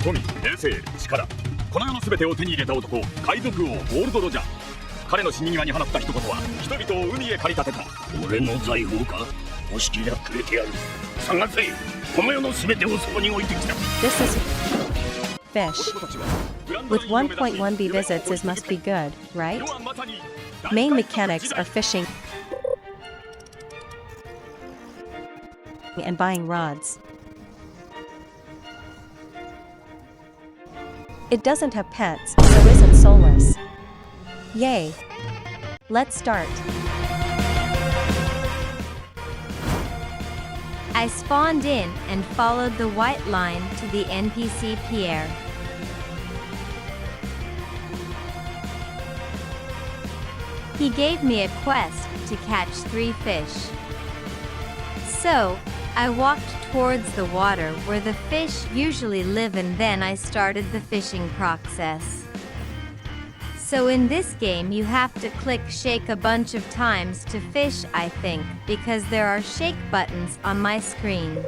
富、名声、力、この世の全てを手に入れた男、海賊王ゴールド・ロジャー。彼の死に際に放った一言は、人々を海へ駆り立てた。俺の財宝か？欲しけりゃくれてやる。探せ、この世の全てをそこに置いてきた。 This is Fish. With 1.1b visits is must be good, right? Main mechanics are fishing and buying rods. It doesn't have pets, so isn't soulless. Yay! Let's start. I spawned in and followed the white line to the NPC Pierre. He gave me a quest to catch 3 fish. So, I walked towards the water where the fish usually live, and then I started the fishing process. So in this game you have to click shake a bunch of times to fish, I think, because there are shake buttons on my screen.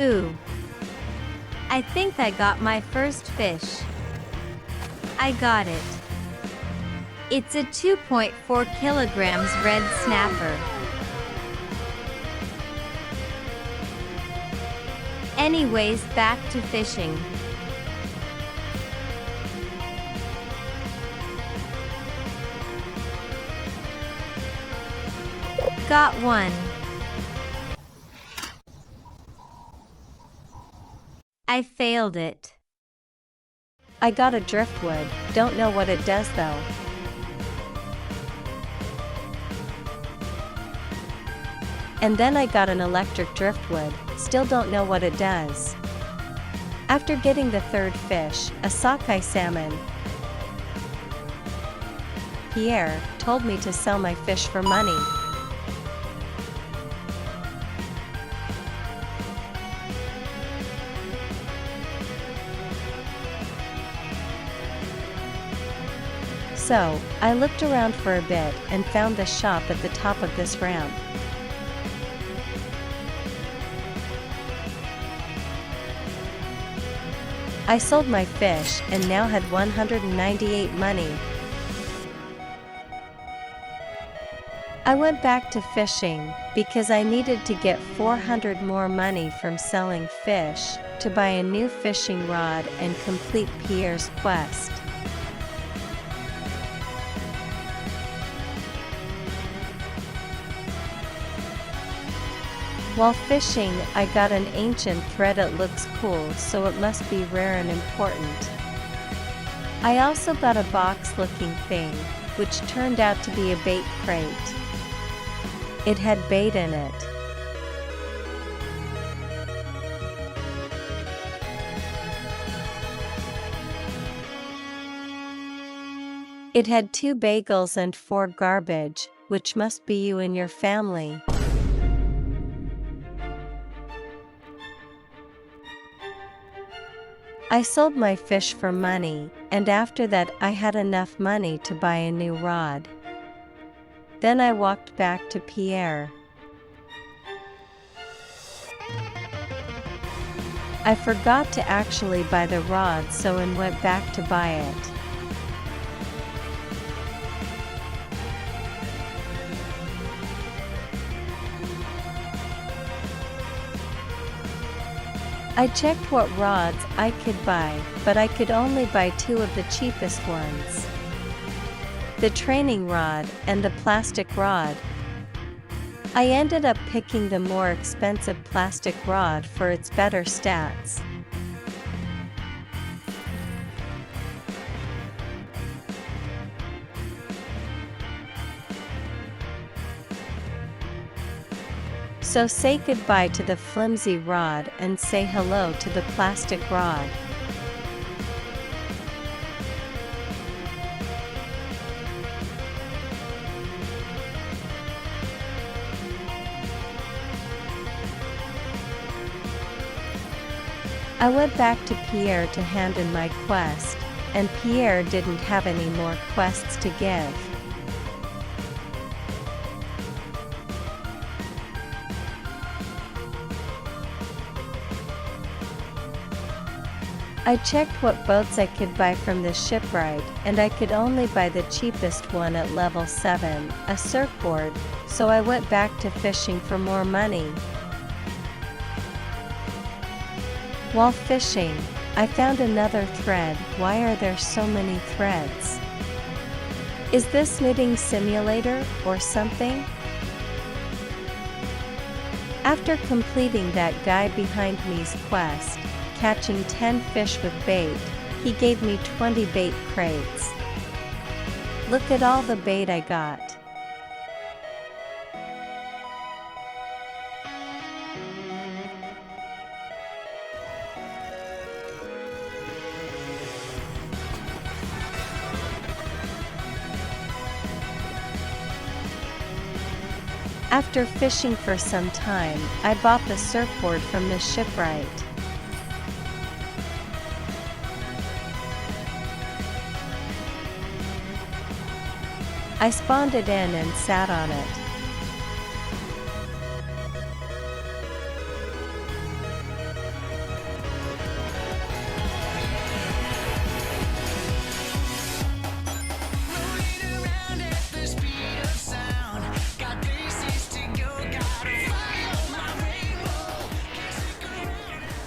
Ooh. I think I got my first fish. I got it. It's a 2.4 kilograms red snapper. Anyways, back to fishing. Got one. I failed it. I got a driftwood, don't know what it does though. And then I got an electric driftwood, still don't know what it does. After getting the third fish, a sockeye salmon, Pierre told me to sell my fish for money. So, I looked around for a bit and found the shop at the top of this ramp. I sold my fish and now had 198 money. I went back to fishing because I needed to get 400 more money from selling fish to buy a new fishing rod and complete Pierre's quest. While fishing, I got an ancient thread. It looks cool, so it must be rare and important. I also got a box-looking thing, which turned out to be a bait crate. It had bait in it. It had 2 bagels and 4 garbage, which must be you and your family. I sold my fish for money, and after that I had enough money to buy a new rod. Then I walked back to Pierre. I forgot to actually buy the rod, so I went back to buy it. I checked what rods I could buy, but I could only buy 2 of the cheapest ones. The training rod and the plastic rod. I ended up picking the more expensive plastic rod for its better stats. So say goodbye to the flimsy rod and say hello to the plastic rod. I went back to Pierre to hand in my quest, and Pierre didn't have any more quests to give. I checked what boats I could buy from the shipwright, and I could only buy the cheapest one at level 7, a surfboard, so I went back to fishing for more money. While fishing, I found another thread. Why are there so many threads? Is this knitting simulator or something? After completing that guy behind me's quest, catching 10 fish with bait, he gave me 20 bait crates. Look at all the bait I got. After fishing for some time, I bought the surfboard from the shipwright. I spawned it in and sat on it.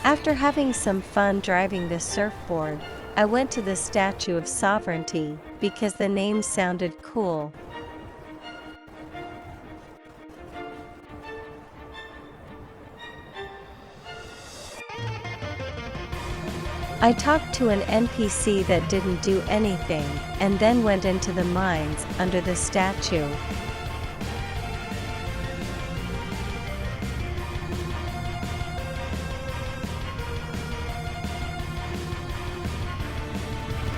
After having some fun driving the surfboard, I went to the Statue of Sovereignty because the name sounded cool. I talked to an NPC that didn't do anything, and then went into the mines under the statue.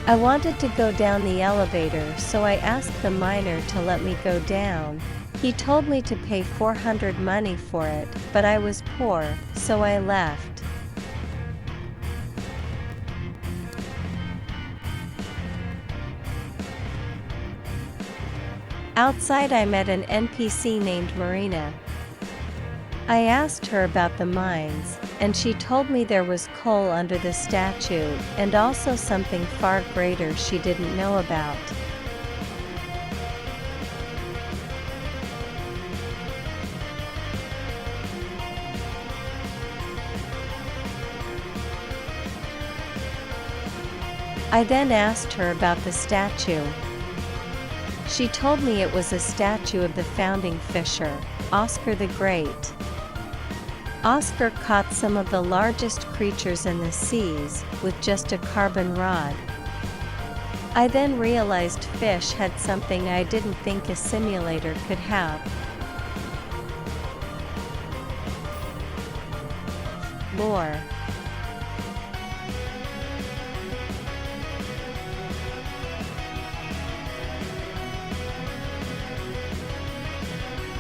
I wanted to go down the elevator, so I asked the miner to let me go down. He told me to pay 400 money for it, but I was poor, so I left. Outside I met an NPC named Marina. I asked her about the mines, and she told me there was coal under the statue, and also something far greater she didn't know about. I then asked her about the statue. She told me it was a statue of the founding fisher, Oscar the Great. Oscar caught some of the largest creatures in the seas with just a carbon rod. I then realized fish had something I didn't think a simulator could have. Lore.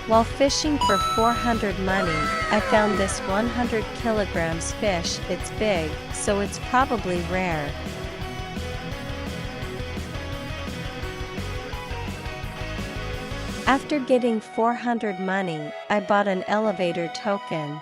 While fishing for 400 money, I found this 100 kilograms fish. It's big, so it's probably rare. After getting 400 money, I bought an elevator token.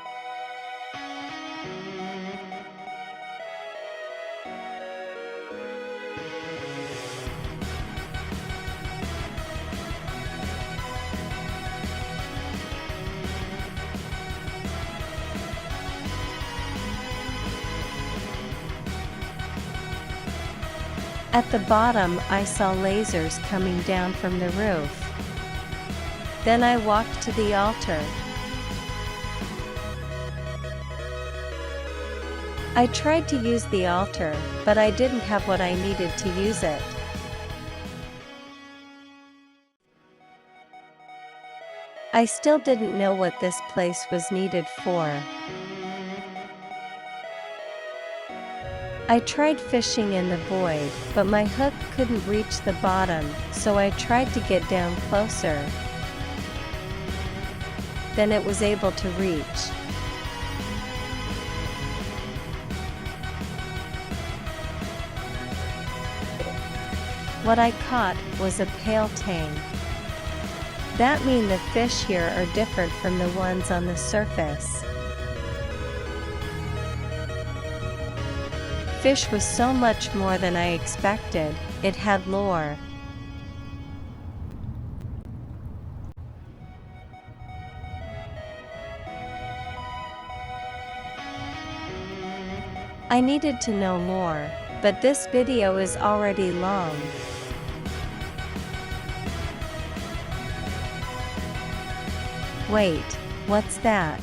At the bottom, I saw lasers coming down from the roof. Then I walked to the altar. I tried to use the altar, but I didn't have what I needed to use it. I still didn't know what this place was needed for. I tried fishing in the void, but my hook couldn't reach the bottom, so I tried to get down closer. Then it was able to reach. What I caught was a pale tang. That means the fish here are different from the ones on the surface. fish was so much more than I expected, it had lore. I needed to know more, but this video is already long. Wait, what's that?